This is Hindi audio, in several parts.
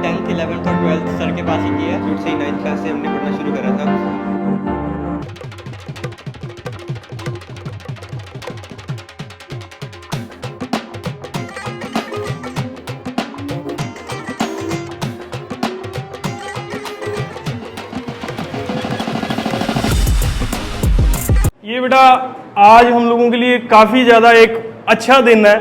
10th 11th और 12th सर के पास ही की है। शुरू से ही 9th क्लास से हमने पढ़ना शुरू करा था। ये बेटा आज हम लोगों के लिए काफ़ी ज़्यादा एक अच्छा दिन है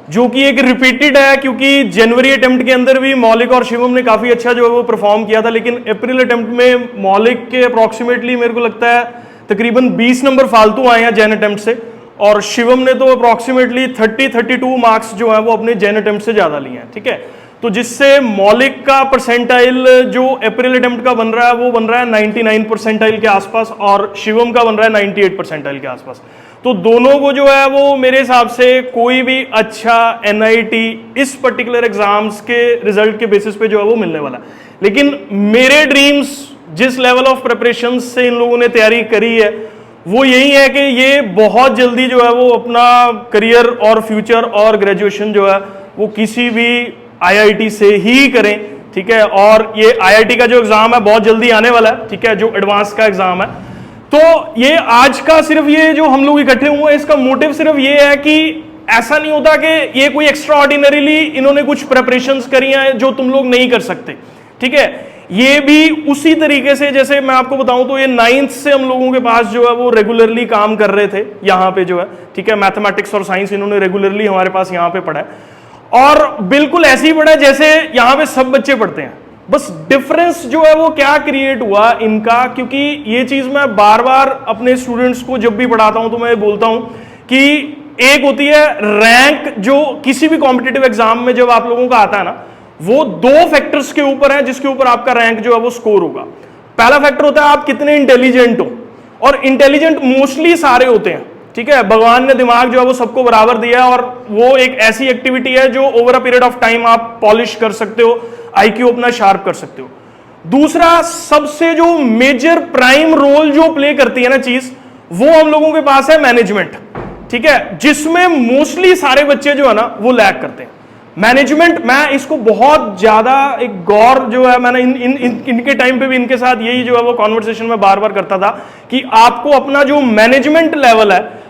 जो कि एक रिपीटेड है, क्योंकि जनवरी अटेम्प्ट के अंदर भी मौलिक और शिवम ने काफ़ी अच्छा जो है वो परफॉर्म किया था, लेकिन अप्रैल अटेम्प्ट में मौलिक के अप्रॉक्सीमेटली मेरे को लगता है तकरीबन 20 नंबर फालतू आए हैं जैन अटेम्प्ट से, और शिवम ने तो अप्रॉक्सीमेटली 32 मार्क्स जो है वो अपने जैन अटेम्प्ट से ज़्यादा लिए हैं। ठीक है, तो जिससे मौलिक का परसेंटाइल जो अप्रैल अटेम्प्ट का बन रहा है वो बन रहा है 99 परसेंटाइल के आसपास, और शिवम का बन रहा है 98 परसेंटाइल के आसपास। तो दोनों को जो है वो मेरे हिसाब से कोई भी अच्छा एनआईटी इस पर्टिकुलर एग्जाम्स के रिजल्ट के बेसिस पे जो है वो मिलने वाला है। लेकिन मेरे ड्रीम्स जिस लेवल ऑफ प्रिपरेशन से इन लोगों ने तैयारी करी है वो यही है कि ये बहुत जल्दी जो है वो अपना करियर और फ्यूचर और ग्रेजुएशन जो है वो किसी भी आईआईटी से ही करें। ठीक है, और ये आईआईटी का जो एग्जाम है बहुत जल्दी आने वाला है। ठीक है, जो एडवांस का एग्जाम है, तो ये आज का सिर्फ ये जो हम लोग इकट्ठे हुए हैं इसका मोटिव सिर्फ ये है कि ऐसा नहीं होता कि ये कोई एक्स्ट्रा ऑर्डिनरीली इन्होंने कुछ प्रेपरेशंस करी हैं जो तुम लोग नहीं कर सकते। ठीक है, ये भी उसी तरीके से जैसे मैं आपको बताऊं तो ये 9th से हम लोगों के पास जो है वो रेगुलरली काम कर रहे थे यहाँ पे जो है। ठीक है, मैथमेटिक्स और साइंस इन्होंने रेगुलरली हमारे पास यहाँ पे पढ़ा है, और बिल्कुल ऐसे ही पढ़ा है जैसे यहाँ पे सब बच्चे पढ़ते हैं। बस डिफरेंस जो है वो क्या क्रिएट हुआ इनका, क्योंकि ये चीज मैं बार बार अपने स्टूडेंट्स को जब भी पढ़ाता हूं तो मैं बोलता हूं कि एक होती है रैंक, जो किसी भी कॉम्पिटिटिव एग्जाम में जब आप लोगों का आता है ना, वो दो फैक्टर्स के ऊपर है जिसके ऊपर आपका रैंक जो है वो स्कोर होगा। पहला फैक्टर होता है आप कितने इंटेलिजेंट हो, और इंटेलिजेंट मोस्टली सारे होते हैं। ठीक है, भगवान ने दिमाग जो है वो सबको बराबर दिया है, और वो एक ऐसी एक्टिविटी है जो over a period of time आप पॉलिश कर सकते हो, आईक्यू अपना शार्प कर सकते हो। दूसरा सबसे जो मेजर प्राइम रोल जो प्ले करती है ना चीज, वो हम लोगों के पास है मैनेजमेंट। ठीक है, जिसमें मोस्टली सारे बच्चे जो है ना वो लैग करते हैं। मैनेजमेंट, मैं इसको बहुत ज्यादा एक गौर जो है मैंने इनके टाइम पे भी इनके साथ यही जो है वो कॉन्वर्सेशन में बार बार करता था कि आपको अपना जो मैनेजमेंट लेवल है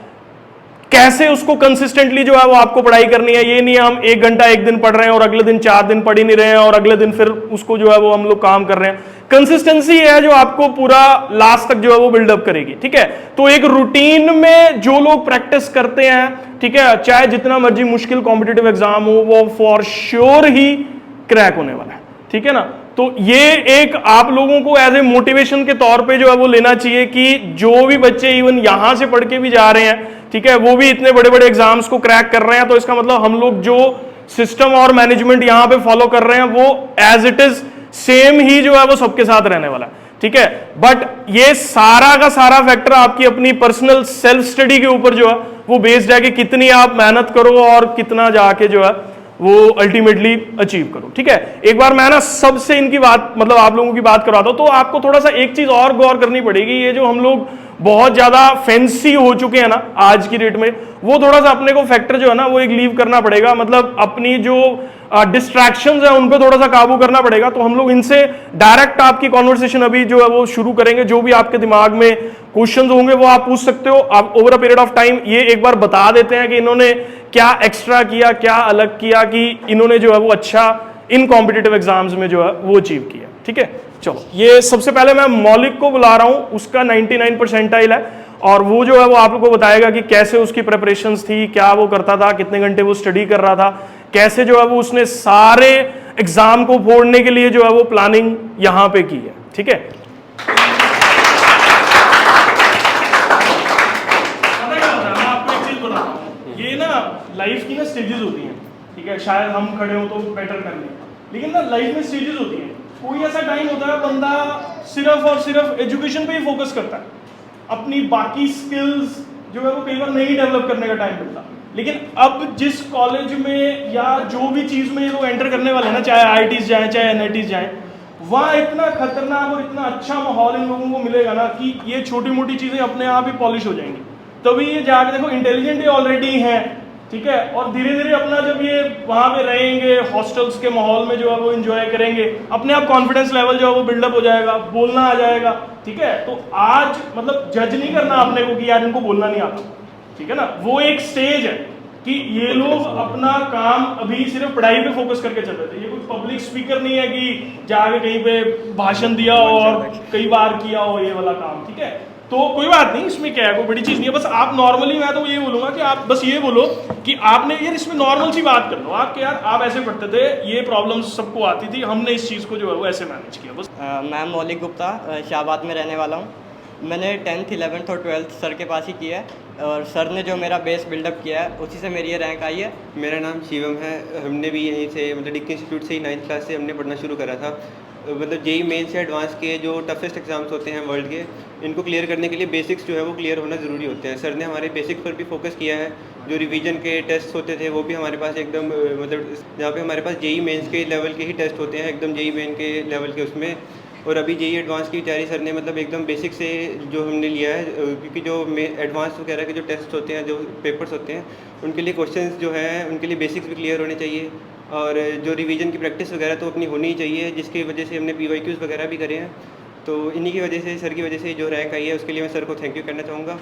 कैसे उसको कंसिस्टेंटली जो है वो आपको पढ़ाई करनी है। ये नहीं है हम 1 घंटा एक दिन पढ़ रहे हैं और अगले दिन 4 दिन पढ़ ही नहीं रहे हैं और अगले दिन फिर उसको जो है वो हम लोग काम कर रहे हैं। कंसिस्टेंसी है जो आपको पूरा लास्ट तक जो है वो बिल्डअप करेगी। ठीक है, तो एक रूटीन में जो लोग प्रैक्टिस करते हैं, ठीक है, चाहे जितना मर्जी मुश्किल कॉम्पिटिटिव एग्जाम हो, वो फॉर श्योर ही क्रैक होने वाला है। ठीक है ना, तो ये एक आप लोगों को एज ए मोटिवेशन के तौर पे जो है वो लेना चाहिए कि जो भी बच्चे इवन यहां से पढ़ के भी जा रहे हैं, ठीक है, वो भी इतने बड़े बड़े एग्जाम्स को क्रैक कर रहे हैं, तो इसका मतलब हम लोग जो सिस्टम और मैनेजमेंट यहां पे फॉलो कर रहे हैं वो एज इट इज सेम ही जो है वो सबके साथ रहने वाला है। ठीक है, बट ये सारा का सारा फैक्टर आपकी अपनी पर्सनल सेल्फ स्टडी के ऊपर जो है वो बेस्ड है कि कितनी आप मेहनत करो और कितना जाके जो है वो अल्टीमेटली अचीव करो। ठीक है, एक बार मैं ना सबसे इनकी बात मतलब आप लोगों की बात करवाता हूं, तो आपको थोड़ा सा एक चीज और गौर करनी पड़ेगी। ये जो हम लोग बहुत ज्यादा फैंसी हो चुके हैं ना आज की डेट में, वो थोड़ा सा अपने को फैक्टर जो है ना वो एक लीव करना पड़ेगा। मतलब अपनी जो डिस्ट्रैक्शंस है उन पे थोड़ा सा काबू करना पड़ेगा। तो हम लोग इनसे डायरेक्ट आपकी कॉन्वर्सेशन अभी जो है वो शुरू करेंगे। जो भी आपके दिमाग में क्वेश्चंस होंगे वो आप पूछ सकते हो। आप over a period of time ये एक बार बता देते हैं कि इन्होंने क्या एक्स्ट्रा किया, क्या अलग किया, कि इन्होंने जो है वो अच्छा इन कॉम्पिटिटिव एग्जाम्स में जो है वो अचीव किया। ठीक है, चलो ये सबसे पहले मैं मौलिक को बुला रहा हूं, उसका 99 परसेंटाइल है, और वो जो है वो आप लोग को बताएगा कि कैसे उसकी प्रिपरेशंस थी, क्या वो करता था, कितने घंटे वो स्टडी कर रहा था, कैसे जो है वो उसने सारे एग्जाम को फोड़ने के लिए जो है वो प्लानिंग यहां पे की है। ठीक है, ये ना लाइफ की ना स्टेजेस होती हैं। ठीक है, शायद हम खड़े हो तो बेटर कर लें, लेकिन ना लाइफ में स्टेजेस होती हैं। कोई ऐसा टाइम होता है बंदा सिर्फ और सिर्फ एजुकेशन पे ही फोकस करता है, अपनी बाकी स्किल्स जो है वो कई बार नहीं डेवलप करने का टाइम मिलता। लेकिन अब जिस कॉलेज में या जो भी चीज में ये लोग एंटर करने वाले हैं ना, चाहे आईआईटीज जाए चाहे एनआईटीज जाए, वहाँ इतना खतरनाक और इतना अच्छा माहौल इन लोगों को मिलेगा ना कि ये छोटी मोटी चीजें अपने आप ही पॉलिश हो जाएंगी। तभी ये जाके देखो इंटेलिजेंट ही ऑलरेडी हैं, ठीक है। और धीरे धीरे अपना जब ये वहाँ पे रहेंगे हॉस्टल्स के माहौल में जो है वो एंजॉय करेंगे, अपने आप कॉन्फिडेंस लेवल जो है वो बिल्डअप हो जाएगा, बोलना आ जाएगा। ठीक है, तो आज मतलब जज नहीं करना अपने को कि यार इनको बोलना नहीं आता, ठीक है ना। वो एक स्टेज है कि ये लोग अपना काम अभी सिर्फ पढ़ाई पे फोकस करके चल रहे थे। ये कोई पब्लिक स्पीकर नहीं है कि जाके कहीं पे भाषण दिया हो और कई बार किया हो ये वाला काम, ठीक है। तो कोई बात नहीं, इसमें क्या है, कोई बड़ी चीज़ नहीं है। बस आप नॉर्मली, मैं तो ये बोलूंगा कि आप बस ये बोलो कि आपने यार इसमें नॉर्मल सी बात कर लो आप कि यार आप ऐसे पढ़ते थे, ये प्रॉब्लम्स सबको आती थी, हमने इस चीज़ को जो है वो ऐसे मैनेज किया बस। मैं मौलिक गुप्ता शाहबाद में रहने वाला हूँ। मैंने 10th 11th और 12th सर के पास ही किया है और सर ने जो मेरा बेस बिल्डअप किया है उसी से मेरी ये रैंक आई है। मेरा नाम शिवम है। हमने भी यहीं से मतलब डिक्की इंस्टीट्यूट से ही 9th क्लास से हमने पढ़ना शुरू करा था। मतलब जेई मेन से एडवांस के जो टफेस्ट एग्जाम्स होते हैं वर्ल्ड के, इनको क्लियर करने के लिए बेसिक्स जो है वो क्लियर होना ज़रूरी होते हैं। सर ने हमारे बेसिक्स पर भी फोकस किया है। जो रिवीजन के टेस्ट होते थे वो भी हमारे पास एकदम मतलब जहाँ पे हमारे पास जेई मेंस के लेवल के ही टेस्ट होते हैं, एकदम जेई मेन के लेवल के उसमें। और अभी जेई एडवांस की तैयारी सर ने मतलब एकदम बेसिक से जो हमने लिया है, क्योंकि जो एडवांस वगैरह के जो टेस्ट होते हैं, जो पेपर्स होते हैं, उनके लिए क्वेश्चंस जो है उनके लिए बेसिक्स भी क्लियर होने चाहिए। और जो रिवीजन की प्रैक्टिस वगैरह तो अपनी होनी ही चाहिए, जिसकी वजह से हमने PYQs वगैरह भी करे हैं। तो इन्हीं की वजह से, सर की वजह से जो रैंक आई है उसके लिए मैं सर को थैंक यू करना चाहूँगा।